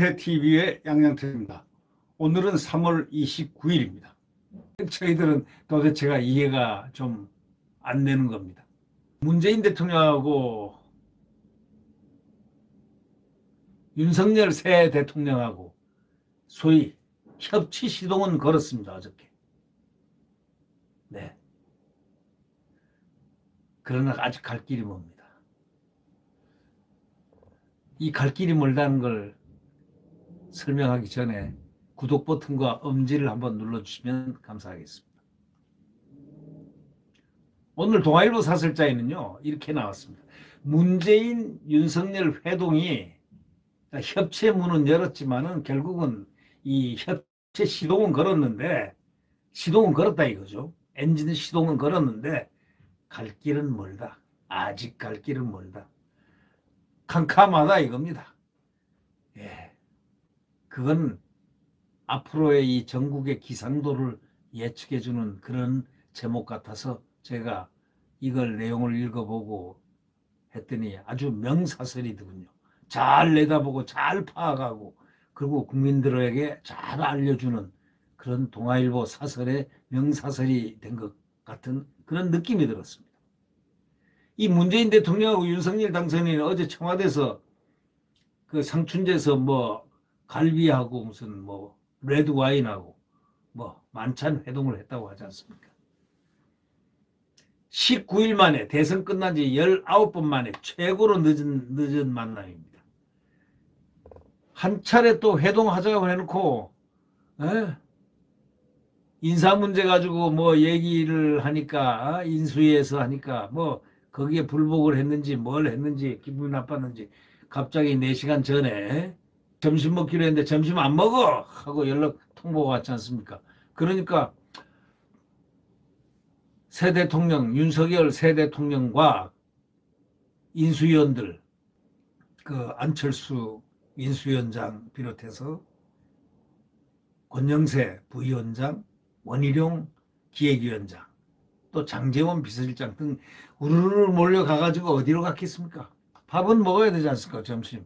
양양태TV의 양양태입니다. 오늘은 3월 29일입니다. 저희들은 도대체가 이해가 좀 안 되는 겁니다. 문재인 대통령하고 윤석열 새 대통령하고 소위 협치 시동은 걸었습니다. 어저께. 네. 그러나 아직 갈 길이 멉니다. 이 갈 길이 멀다는 걸 설명하기 전에 구독 버튼과 엄지를 한번 눌러주시면 감사하겠습니다. 오늘 동아일보 사설자에는요, 이렇게 나왔습니다. 문재인, 윤석열 회동이 협치의 문은 열었지만은 결국은 이 협치 시동은 걸었는데, 시동은 걸었다 이거죠. 엔진 시동은 걸었는데 갈 길은 멀다. 아직 갈 길은 멀다. 캄캄하다 이겁니다. 예. 그건 앞으로의 이 전국의 기상도를 예측해주는 그런 제목 같아서 제가 이걸 내용을 읽어보고 했더니 아주 명사설이더군요. 잘 내다보고 잘 파악하고 그리고 국민들에게 잘 알려주는 그런 동아일보 사설의 명사설이 된 것 같은 그런 느낌이 들었습니다. 이 문재인 대통령하고 윤석열 당선인은 어제 청와대에서 그 상춘제에서 뭐 갈비하고 무슨 뭐 레드 와인하고 뭐 만찬 회동을 했다고 하지 않습니까? 19일 만에 대선 끝난 지 19번 만에 최고로 늦은 만남입니다. 한 차례 또 회동하자고 해놓고 인사 문제 가지고 뭐 얘기를 하니까 인수위에서 하니까 뭐 거기에 불복을 했는지 뭘 했는지 기분이 나빴는지 갑자기 4시간 전에 점심 먹기로 했는데 점심 안 먹어 하고 연락 통보가 왔지 않습니까? 그러니까 새 대통령 윤석열 새 대통령과 인수위원들 그 안철수 인수위원장 비롯해서 권영세 부위원장 원희룡 기획위원장 또 장제원 비서실장 등 우르르 몰려가가지고 어디로 갔겠습니까? 밥은 먹어야 되지 않습니까? 점심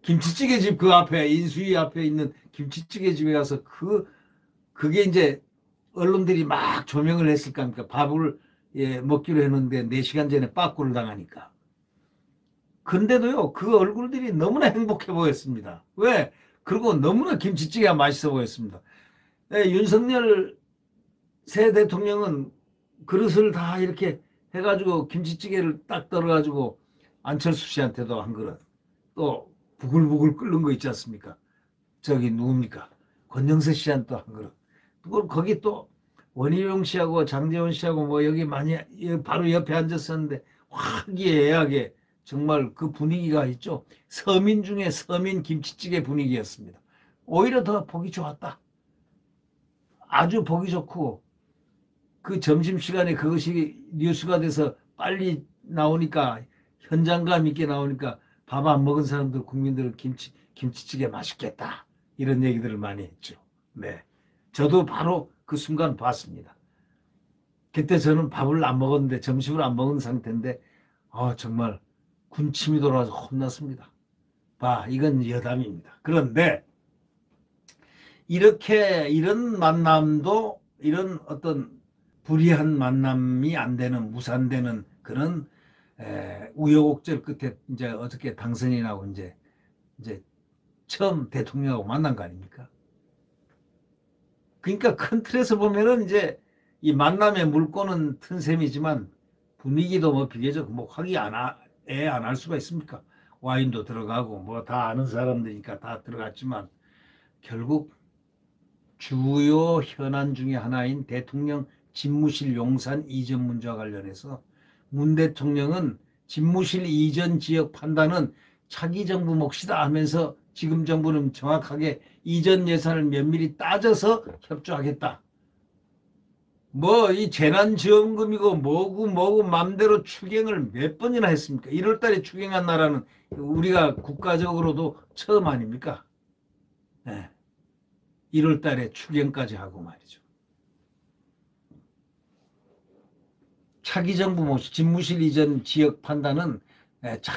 김치찌개 집 그 앞에 인수위 앞에 있는 김치찌개 집에 가서 그게 이제 언론들이 막 조명을 했을 겁니까? 밥을 먹기로 했는데 4시간 전에 빠꾸를 당하니까. 근데도요, 그 얼굴들이 너무나 행복해 보였습니다. 왜? 그리고 너무나 김치찌개가 맛있어 보였습니다. 윤석열 새 대통령은 그릇을 다 이렇게 해가지고 김치찌개를 딱 떨어가지고 안철수 씨한테도 한 그릇, 또 부글부글 끓는 거 있지 않습니까? 저기 누굽니까? 권영세 씨한테도 한 그릇. 그걸 거기 또 원희룡 씨하고 장제원 씨하고 뭐 여기 많이 바로 옆에 앉았었는데 화기애애하게 정말 그 분위기가 있죠. 서민 중에 서민 김치찌개 분위기였습니다. 오히려 더 보기 좋았다. 아주 보기 좋고 그 점심시간에 그것이 뉴스가 돼서 빨리 나오니까 현장감 있게 나오니까 밥 안 먹은 사람들 국민들은 김치찌개 맛있겠다 이런 얘기들을 많이 했죠. 네, 저도 바로 그 순간 봤습니다. 그때 저는 밥을 안 먹었는데 점심을 안 먹은 상태인데 정말 군침이 돌아와서 혼났습니다. 봐, 이건 여담입니다. 그런데 이런 만남도 이런 어떤 불의한 만남이 안 되는 무산되는 그런 우여곡절 끝에 이제 어떻게 당선이 나고 이제 처음 대통령하고 만난 거 아닙니까? 그러니까 큰 틀에서 보면은 이제 이 만남의 물꼬는 튼 셈이지만 분위기도 뭐 비교적 뭐 화기 안 할 수가 있습니까? 와인도 들어가고 뭐 다 아는 사람들이니까 다 들어갔지만 결국 주요 현안 중에 하나인 대통령 집무실 용산 이전 문제와 관련해서 문 대통령은 집무실 이전 지역 판단은 차기 정부 몫이다 하면서 지금 정부는 정확하게 이전 예산을 면밀히 따져서 협조하겠다. 뭐 이 재난지원금이고 뭐고 맘대로 추경을 몇 번이나 했습니까? 1월 달에 추경한 나라는 우리가 국가적으로도 처음 아닙니까? 네. 1월 달에 추경까지 하고 말이죠. 차기 정부 모식, 집무실 이전 지역 판단은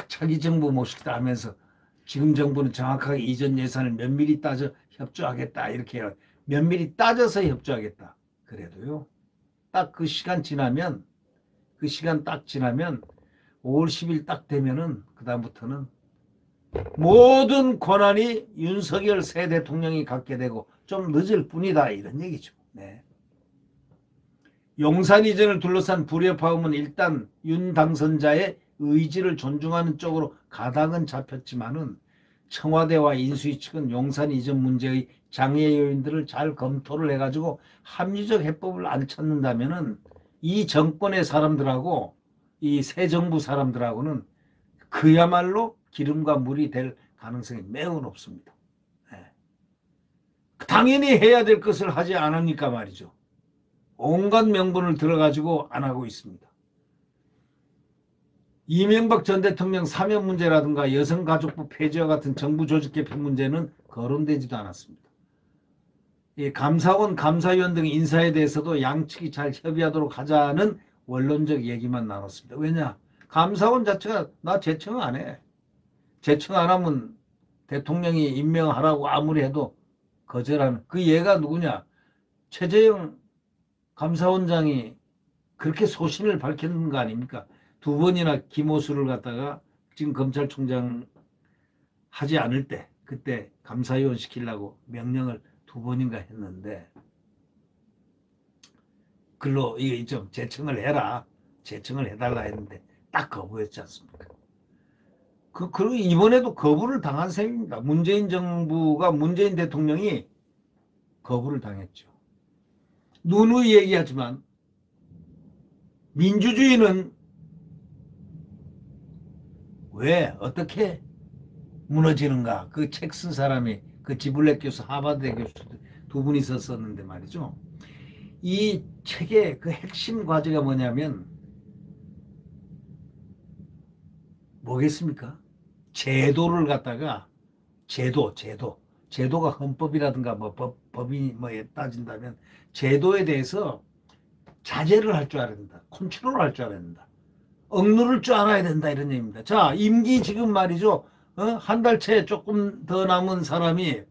차기 정부 모식이다 하면서 지금 정부는 정확하게 이전 예산을 면밀히 따져 협조하겠다 이렇게 해요. 면밀히 따져서 협조하겠다. 그래도요. 딱 그 시간 지나면 그 시간 딱 지나면 5월 10일 딱 되면은 그다음부터는 모든 권한이 윤석열 새 대통령이 갖게 되고 좀 늦을 뿐이다 이런 얘기죠. 네. 용산 이전을 둘러싼 불협화음은 일단 윤 당선자의 의지를 존중하는 쪽으로 가닥은 잡혔지만은 청와대와 인수위 측은 용산 이전 문제의 장애 요인들을 잘 검토를 해가지고 합리적 해법을 안 찾는다면은 이 정권의 사람들하고 이 새 정부 사람들하고는 그야말로 기름과 물이 될 가능성이 매우 높습니다. 네. 당연히 해야 될 것을 하지 않으니까 말이죠. 온갖 명분을 들어가지고 안 하고 있습니다. 이명박 전 대통령 사면 문제라든가 여성가족부 폐지와 같은 정부 조직 개편 문제는 거론되지도 않았습니다. 감사원, 감사위원 등 인사에 대해서도 양측이 잘 협의하도록 하자는 원론적 얘기만 나눴습니다. 왜냐? 감사원 자체가 나 제청 안 해. 제청 안 하면 대통령이 임명하라고 아무리 해도 거절하는 그 얘가 누구냐? 최재형 감사원장이 그렇게 소신을 밝혔는 거 아닙니까? 2번이나 김호수를 갖다가 지금 검찰총장 하지 않을 때 그때 감사위원 시키려고 명령을 2번인가 했는데 글로 이게 좀 제청을 해라. 제청을 해달라 했는데 딱 거부했지 않습니까? 그리고 이번에도 거부를 당한 셈입니다. 문재인 정부가 문재인 대통령이 거부를 당했죠. 누누이 얘기하지만 민주주의는 왜 어떻게 무너지는가? 그 책 쓴 사람이 그 지블렉 교수, 하버드 교수 2분이 썼었는데 말이죠. 이 책의 그 핵심 과제가 뭐냐면 뭐겠습니까? 제도를 갖다가 제도가 헌법이라든가 뭐 법이 뭐에 따진다면 제도에 대해서 자제를 할 줄 알아야 된다. 컨트롤 할 줄 알아야 된다. 억누를 줄 알아야 된다 이런 얘기입니다. 자, 임기 지금 말이죠. 한 달 채 조금 더 남은 사람이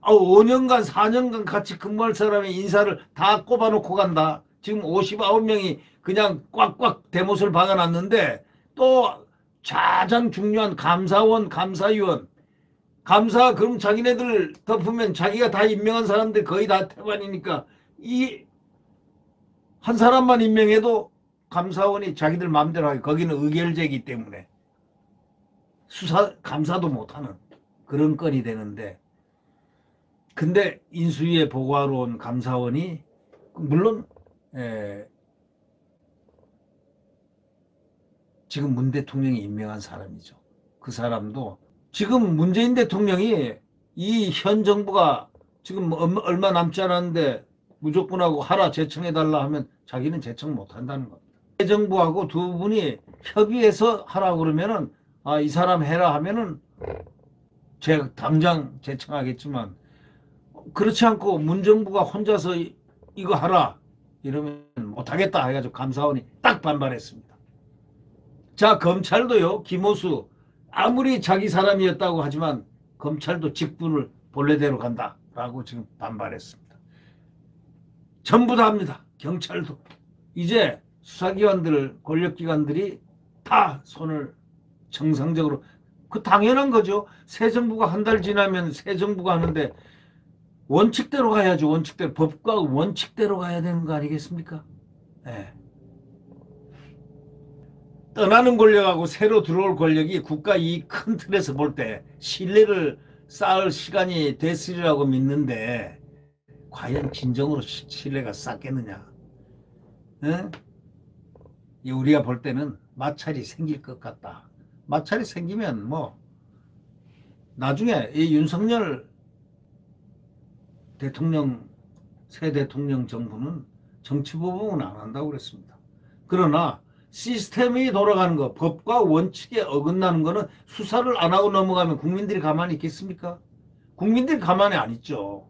5년간 4년간 같이 근무할 사람의 인사를 다 꼽아놓고 간다. 지금 59명이 그냥 꽉꽉 대못을 박아놨는데 또 가장 중요한 감사원, 감사위원 감사 그럼 자기네들 덮으면 자기가 다 임명한 사람들 거의 다 태반이니까 이 한 사람만 임명해도 감사원이 자기들 마음대로 하게 거기는 의결제이기 때문에 감사도 못하는 그런 건이 되는데 근데 인수위에 보고하러 온 감사원이 물론 지금 문 대통령이 임명한 사람이죠. 그 사람도 지금 문재인 대통령이 이 현 정부가 지금 얼마 남지 않았는데 무조건 하고 하라 제청해달라 하면 자기는 제청 못한다는 겁니다. 새 정부하고 2분이 협의해서 하라고 그러면은 이 사람 해라 하면은 제가 당장 제청하겠지만 그렇지 않고 문정부가 혼자서 이거 하라 이러면 못하겠다 해가지고 감사원이 딱 반발했습니다. 자, 검찰도요. 김호수 아무리 자기 사람이었다고 하지만 검찰도 직분을 본래대로 간다라고 지금 반발했습니다. 전부 다 합니다. 경찰도. 이제 수사기관들, 권력기관들이 다 손을 정상적으로 그 당연한 거죠. 새 정부가 한 달 지나면 새 정부가 하는데 원칙대로 가야죠. 원칙대로. 법과 원칙대로 가야 되는 거 아니겠습니까? 네. 떠나는 권력하고 새로 들어올 권력이 국가 이 큰 틀에서 볼 때 신뢰를 쌓을 시간이 됐으리라고 믿는데 과연 진정으로 신뢰가 쌓겠느냐? 응? 우리가 볼 때는 마찰이 생길 것 같다. 마찰이 생기면 뭐 나중에 이 윤석열 대통령 새 대통령 정부는 정치보복은 안 한다고 그랬습니다. 그러나 시스템이 돌아가는 거, 법과 원칙에 어긋나는 거는 수사를 안 하고 넘어가면 국민들이 가만히 있겠습니까? 국민들이 가만히 안 있죠.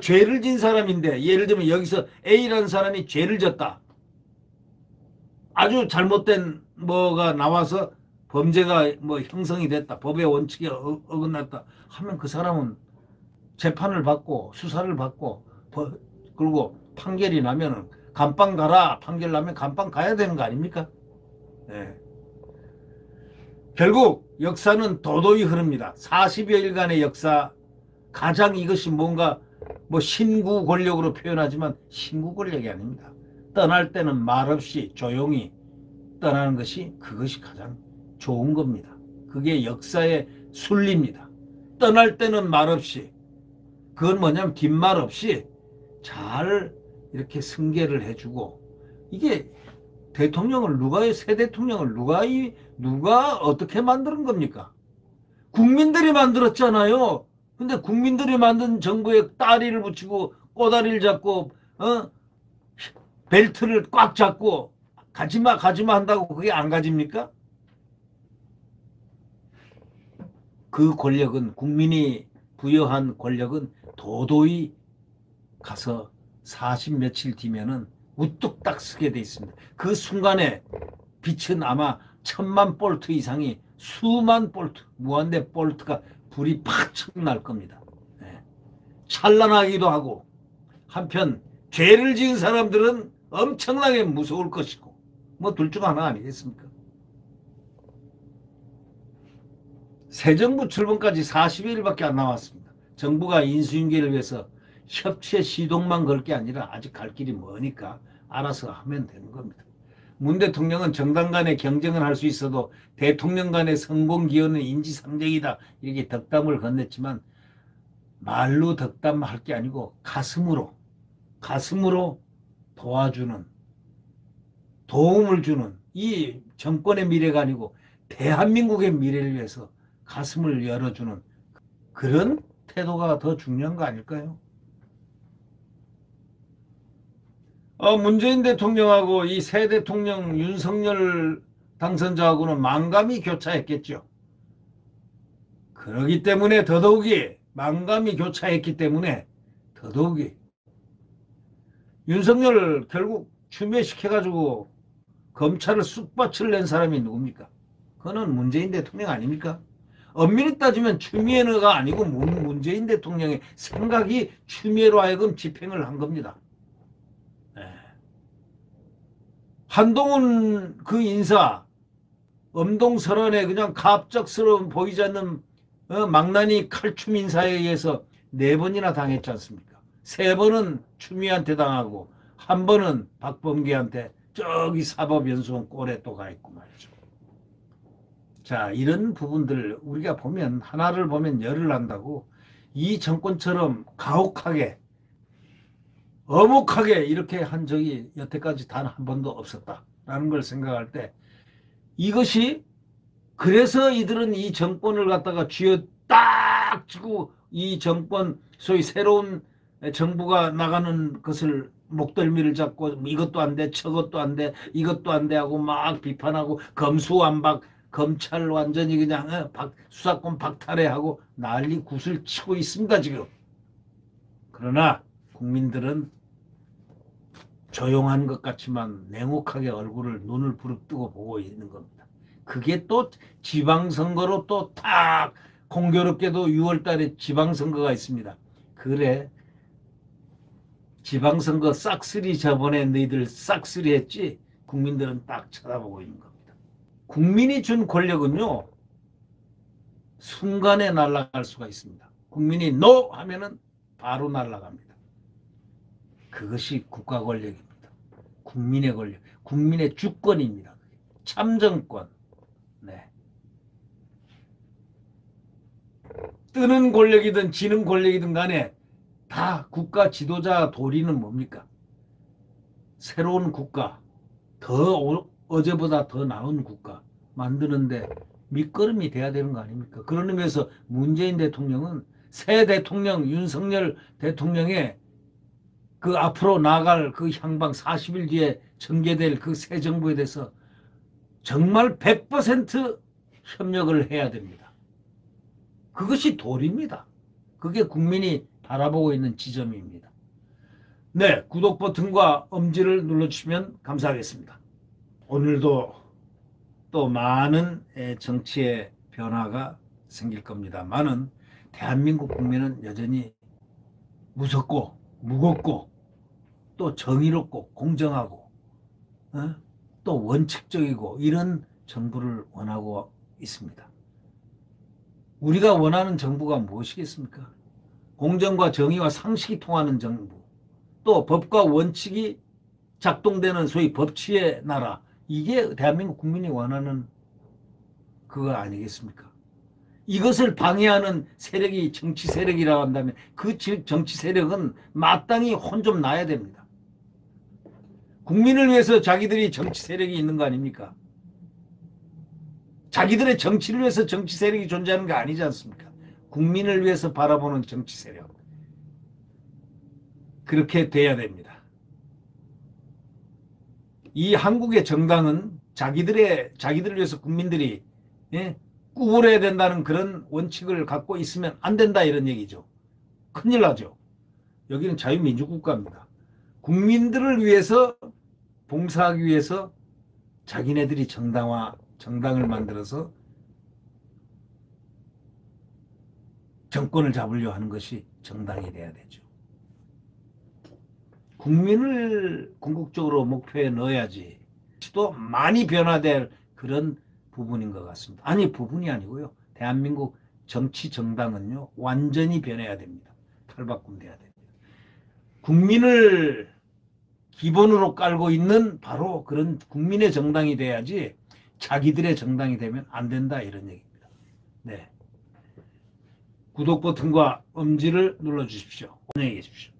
죄를 진 사람인데 예를 들면 여기서 A라는 사람이 죄를 졌다. 아주 잘못된 뭐가 나와서 범죄가 뭐 형성이 됐다, 법의 원칙에 어긋났다 하면 그 사람은 재판을 받고 수사를 받고 그리고 판결이 나면은 감방 가라, 판결 나면 감방 가야 되는 거 아닙니까? 네. 결국 역사는 도도히 흐릅니다. 40여일간의 역사, 가장 이것이 뭔가 뭐 신구 권력으로 표현하지만 신구 권력이 아닙니다. 떠날 때는 말없이 조용히 떠나는 것이, 그것이 가장 좋은 겁니다. 그게 역사의 순리입니다. 떠날 때는 말없이, 그건 뭐냐면 뒷말 없이 잘 이렇게 승계를 해주고, 이게 대통령을 새 대통령을 누가 어떻게 만드는 겁니까? 국민들이 만들었잖아요. 근데 국민들이 만든 정부에 따리를 붙이고 꼬다리를 잡고 벨트를 꽉 잡고 가지마 한다고 그게 안 가집니까? 그 권력은, 국민이 부여한 권력은 도도히 가서 40 며칠 뒤면은 우뚝 딱 서게 돼 있습니다. 그 순간에 빛은 아마 1000만 볼트 이상이, 수만 볼트, 무한대 볼트가 불이 팍 날 겁니다. 네. 찬란하기도 하고, 한편 죄를 지은 사람들은 엄청나게 무서울 것이고, 뭐 둘 중 하나 아니겠습니까? 새 정부 출범까지 40일밖에 안 남았습니다. 정부가 인수인계를 위해서 협치의 시동만 걸 게 아니라 아직 갈 길이 머니까 알아서 하면 되는 겁니다. 문 대통령은 정당 간의 경쟁은 할 수 있어도 대통령 간의 성공 기여는 인지상정이다, 이렇게 덕담을 건넸지만, 말로 덕담할 게 아니고 가슴으로 도와주는, 도움을 주는, 이 정권의 미래가 아니고 대한민국의 미래를 위해서 가슴을 열어주는 그런 태도가 더 중요한 거 아닐까요? 문재인 대통령하고 이 새 대통령 윤석열 당선자하고는 만감이 교차했겠죠. 그러기 때문에 더더욱이, 만감이 교차했기 때문에 더더욱이 윤석열 결국 추미애시켜가지고 검찰을 쑥밭을 낸 사람이 누굽니까? 그거는 문재인 대통령 아닙니까? 엄밀히 따지면 추미애가 아니고 문재인 대통령의 생각이 추미애로 하여금 집행을 한 겁니다. 한동훈 그 인사, 엄동설원의 그냥 갑작스러운 보이지 않는 망나니 칼춤 인사에 의해서 4번이나 당했지 않습니까? 3번은 추미애한테 당하고 1번은 박범계한테 저기 사법연수원 꼴에 또 가 있고 말이죠. 자, 이런 부분들 우리가 보면, 하나를 보면 열을 난다고, 이 정권처럼 가혹하게 어목하게 이렇게 한 적이 여태까지 단 한 번도 없었다라는 걸 생각할 때, 이것이, 그래서 이들은 이 정권을 갖다가 쥐어 딱 쥐고, 이 정권, 소위 새로운 정부가 나가는 것을 목덜미를 잡고 이것도 안 돼, 저것도 안 돼, 이것도 안 돼 하고 막 비판하고, 검수완박, 검찰 완전히 그냥 수사권 박탈해하고 난리 굿을 치고 있습니다 지금. 그러나 국민들은 조용한 것 같지만 냉혹하게 눈을 부릅뜨고 보고 있는 겁니다. 그게 또 지방선거로 또 딱 공교롭게도 6월 달에 지방선거가 있습니다. 그래, 지방선거 싹쓸이 저번에 너희들 싹쓸이 했지? 국민들은 딱 쳐다보고 있는 겁니다. 국민이 준 권력은요, 순간에 날아갈 수가 있습니다. 국민이 노 하면은 바로 날아갑니다. 그것이 국가 권력입니다. 국민의 권력, 국민의 주권입니다. 참정권. 네. 뜨는 권력이든 지는 권력이든 간에 다 국가 지도자 도리는 뭡니까? 새로운 국가, 어제보다 더 나은 국가 만드는데 밑거름이 돼야 되는 거 아닙니까? 그런 의미에서 문재인 대통령은 새 대통령 윤석열 대통령의 그 앞으로 나아갈 그 향방, 40일 뒤에 전개될 그 새 정부에 대해서 정말 100% 협력을 해야 됩니다. 그것이 도리입니다. 그게 국민이 바라보고 있는 지점입니다. 네, 구독 버튼과 엄지를 눌러주시면 감사하겠습니다. 오늘도 또 많은 정치의 변화가 생길 겁니다만은 대한민국 국민은 여전히 무섭고 무겁고 또 정의롭고 공정하고 또 원칙적이고 이런 정부를 원하고 있습니다. 우리가 원하는 정부가 무엇이겠습니까? 공정과 정의와 상식이 통하는 정부, 또 법과 원칙이 작동되는 소위 법치의 나라, 이게 대한민국 국민이 원하는 그거 아니겠습니까? 이것을 방해하는 세력이 정치 세력이라고 한다면 그 정치 세력은 마땅히 혼 좀 나야 됩니다. 국민을 위해서 자기들이 정치 세력이 있는 거 아닙니까? 자기들의 정치를 위해서 정치 세력이 존재하는 거 아니지 않습니까? 국민을 위해서 바라보는 정치 세력. 그렇게 돼야 됩니다. 이 한국의 정당은 자기들을 위해서 국민들이 구걸해야 된다는 그런 원칙을 갖고 있으면 안 된다 이런 얘기죠. 큰일 나죠. 여기는 자유민주국가입니다. 국민들을 위해서 봉사하기 위해서 자기네들이 정당을 만들어서 정권을 잡으려 하는 것이 정당이 돼야 되죠. 국민을 궁극적으로 목표에 넣어야지. 또 많이 변화될 그런 부분인 것 같습니다. 아니, 부분이 아니고요. 대한민국 정치 정당은요, 완전히 변해야 됩니다. 탈바꿈돼야 됩니다. 국민을 기본으로 깔고 있는 바로 그런 국민의 정당이 돼야지 자기들의 정당이 되면 안 된다 이런 얘기입니다. 네. 구독 버튼과 엄지를 눌러주십시오. 안녕히 계십시오.